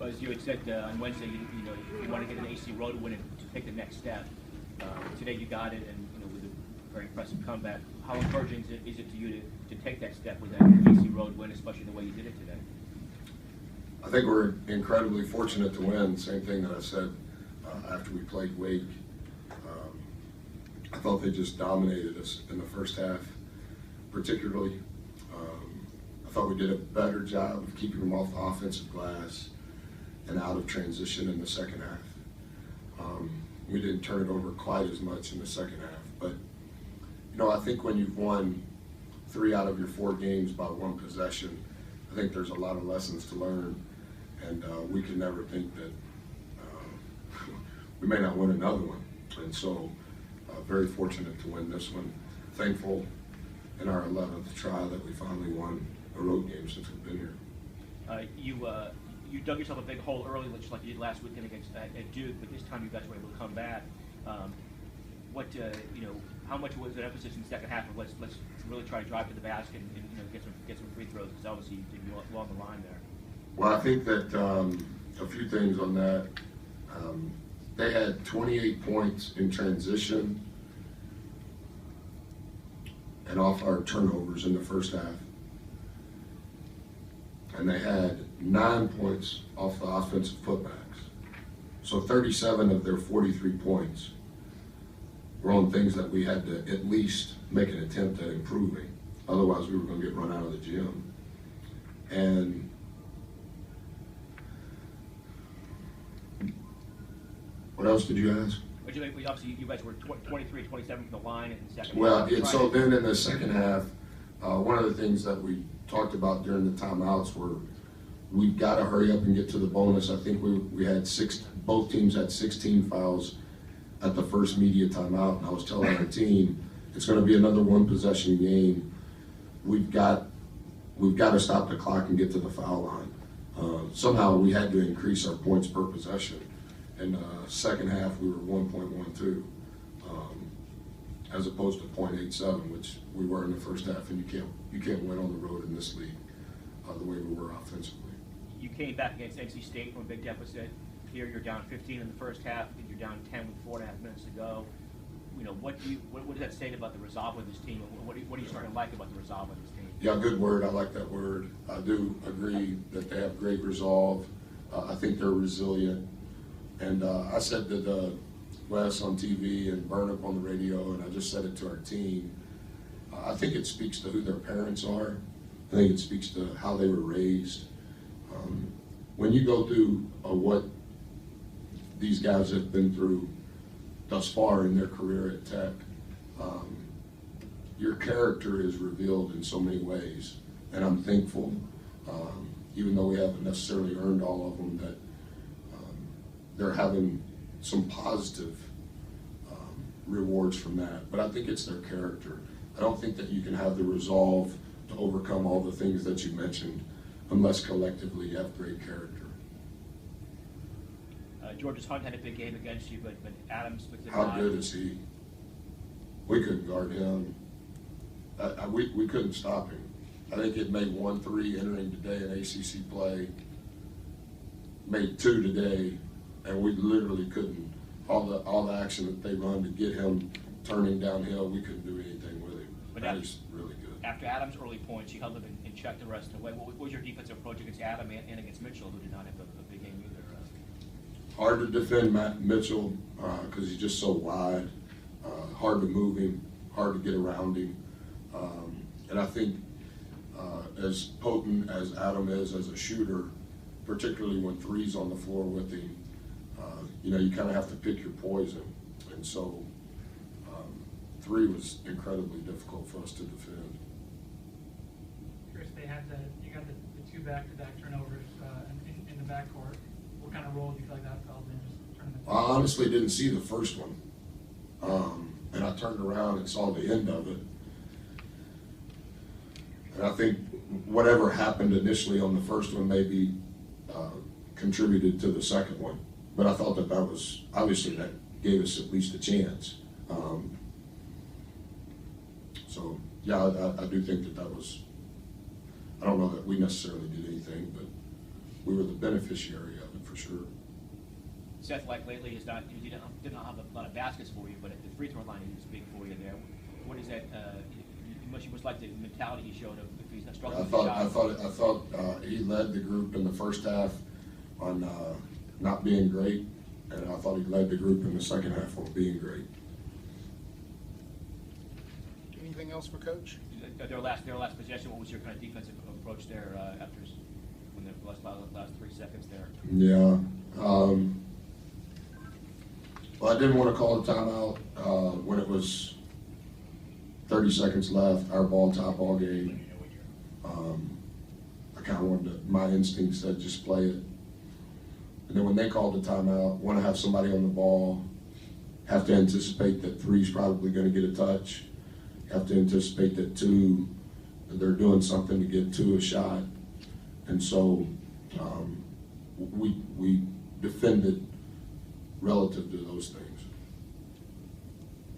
Well, as you had said on Wednesday, you know, you want to get an AC road win to take the next step. Today you got it, and you know, with a very impressive comeback. How encouraging is it to you to take that step with that AC road win, especially the way you did it today? I think we're incredibly fortunate to win. Same thing that I said after we played Wake. I thought they just dominated us in the first half, particularly. I thought we did a better job of keeping them off the offensive glass and out of transition in the second half. We didn't turn it over quite as much in the second half, but you know, I think when you've won 3 out of your 4 games by 1 possession, I think there's a lot of lessons to learn, and we can never think that we may not win another one. And so, very fortunate to win this one. Thankful in our 11th try that we finally won a road game since we've been here. You dug yourself a big hole early, just like you did last weekend against at Duke, but this time you guys were able to come back. You know, how much was an emphasis in the second half of let's really try to drive to the basket and you know, get some free throws, because obviously you did along the line there. Well, I think that a few things on that. They had 28 points in transition and off our turnovers in the first half. And they had 9 points off the offensive putbacks. So 37 of their 43 points were on things that we had to at least make an attempt at improving. Otherwise, we were going to get run out of the gym. And what else did you ask? Obviously, you guys were 23, 27 from the line in the second half. Well, so then in the second half, one of the things that we talked about during the timeouts were we've got to hurry up and get to the bonus. I think we had both teams had 16 fouls at the first media timeout, and I was telling our team it's going to be another 1 possession game. We've got to stop the clock and get to the foul line. Somehow we had to increase our points per possession. In the second half, we were 1.12, as opposed to 0.87, which we were in the first half. And you can't win on the road in this league the way we were offensively. You came back against NC State from a big deficit. Here you're down 15 in the first half, and you're down 10 with 4.5 minutes to go. You know, what does that say about the resolve of this team? What are you starting to like about the resolve of this team? Yeah, good word. I like that word. I do agree that they have great resolve. I think they're resilient. And I said to Wes on TV and Burnham on the radio, and I just said it to our team, I think it speaks to who their parents are. I think it speaks to how they were raised. When you go through what these guys have been through thus far in their career at Tech, your character is revealed in so many ways. And I'm thankful, even though we haven't necessarily earned all of them, that they're having some positive rewards from that. But I think it's their character. I don't think that you can have the resolve to overcome all the things that you mentioned unless collectively you have great character. Georges Hunt had a big game against you, but Adams with the How good is he? We couldn't guard him. We couldn't stop him. I think it made 1-3 entering today in ACC play, made 2 today, and we literally couldn't. All the action that they run to get him turning downhill, we couldn't do anything with him. But that is really good. After Adams' early points, you held him in check the rest of the way. What was your defensive approach against Adam and against Mitchell, who did not have a big game either? Hard to defend Mitchell because he's just so wide. Hard to move him, hard to get around him. And I think as potent as Adam is as a shooter, particularly when three's on the floor with him, you know, you kind of have to pick your poison. And so 3 was incredibly difficult for us to defend. Chris, you got the 2 back-to-back turnovers in the backcourt. What kind of role do you feel like that fell in just turning the I honestly didn't see the first one. And I turned around and saw the end of it. And I think whatever happened initially on the first one maybe contributed to the second one. But I thought that was, obviously that gave us at least a chance. So, yeah, I do think that was, I don't know that we necessarily did anything, but we were the beneficiary of it. for sure. Seth, like lately, he did not have a lot of baskets for you, but at the free throw line, he was big for you there. What is that? You must like the mentality he showed of if he's not struggling. I thought he led the group in the first half on not being great, and I thought he led the group in the second half on being great. Anything else for Coach? Their last possession, what was your kind of defensive approach there after when the last 3 seconds there? Yeah. Well, I didn't want to call a timeout when it was 30 seconds left, our ball game. I kind of wanted to, my instinct said just play it. And then when they called the timeout, want to have somebody on the ball, have to anticipate that 3's probably going to get a touch, have to anticipate that 2, they're doing something to get 2 a shot. And so we defended relative to those things.